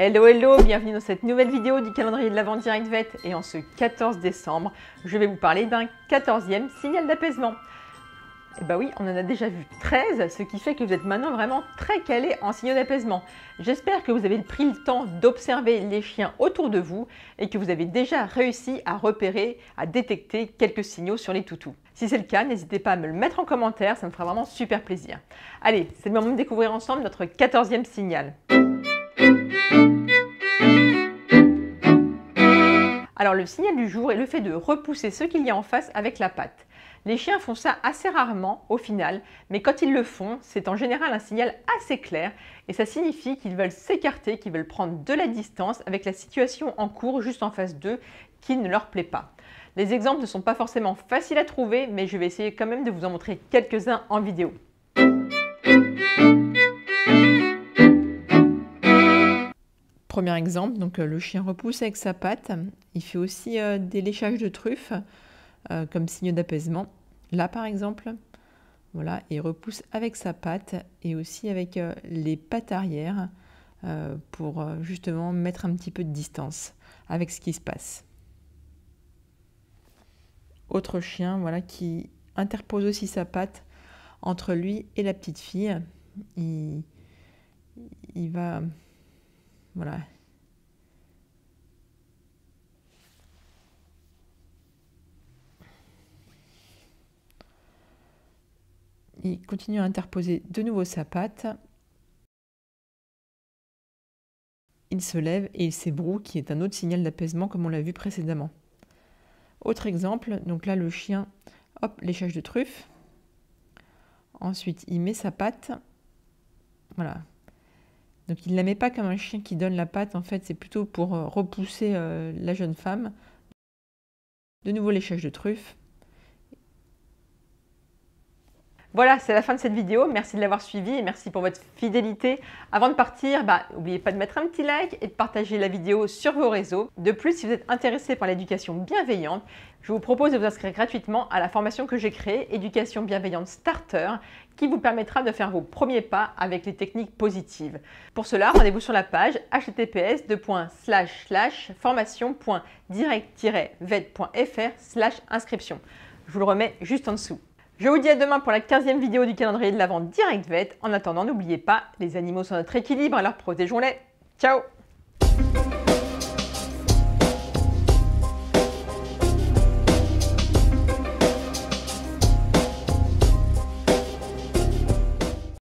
Hello hello, bienvenue dans cette nouvelle vidéo du calendrier de l'Avent Direct Vet et en ce 14 décembre, je vais vous parler d'un 14e signal d'apaisement. Et bah oui, on en a déjà vu 13, ce qui fait que vous êtes maintenant vraiment très calé en signaux d'apaisement. J'espère que vous avez pris le temps d'observer les chiens autour de vous et que vous avez déjà réussi à repérer, à détecter quelques signaux sur les toutous. Si c'est le cas, n'hésitez pas à me le mettre en commentaire, ça me fera vraiment super plaisir. Allez, c'est le moment de découvrir ensemble notre 14e signal. Alors le signal du jour est le fait de repousser ce qu'il y a en face avec la patte. Les chiens font ça assez rarement au final, mais quand ils le font, c'est en général un signal assez clair et ça signifie qu'ils veulent s'écarter, qu'ils veulent prendre de la distance avec la situation en cours juste en face d'eux qui ne leur plaît pas. Les exemples ne sont pas forcément faciles à trouver, mais je vais essayer quand même de vous en montrer quelques-uns en vidéo. Premier exemple, donc le chien repousse avec sa patte. Il fait aussi des léchages de truffes comme signe d'apaisement. Là par exemple, voilà, il repousse avec sa patte et aussi avec les pattes arrière pour justement mettre un petit peu de distance avec ce qui se passe. Autre chien, voilà, qui interpose aussi sa patte entre lui et la petite fille. Il va, voilà. Il continue à interposer de nouveau sa patte. Il se lève et il s'ébroue, qui est un autre signal d'apaisement comme on l'a vu précédemment. Autre exemple, donc là le chien, hop, léchage de truffe. Ensuite, il met sa patte. Voilà. Donc il ne la met pas comme un chien qui donne la patte, en fait c'est plutôt pour repousser la jeune femme. De nouveau léchage de truffe. Voilà, c'est la fin de cette vidéo. Merci de l'avoir suivi et merci pour votre fidélité. Avant de partir, n'oubliez pas de mettre un petit like et de partager la vidéo sur vos réseaux. De plus, si vous êtes intéressé par l'éducation bienveillante, je vous propose de vous inscrire gratuitement à la formation que j'ai créée, Éducation bienveillante Starter, qui vous permettra de faire vos premiers pas avec les techniques positives. Pour cela, rendez-vous sur la page https://formation.direct-vet.fr/inscription. Je vous le remets juste en dessous. Je vous dis à demain pour la 15e vidéo du calendrier de l'Avent Direct Vet. En attendant, n'oubliez pas, les animaux sont notre équilibre, alors protégeons-les. Ciao!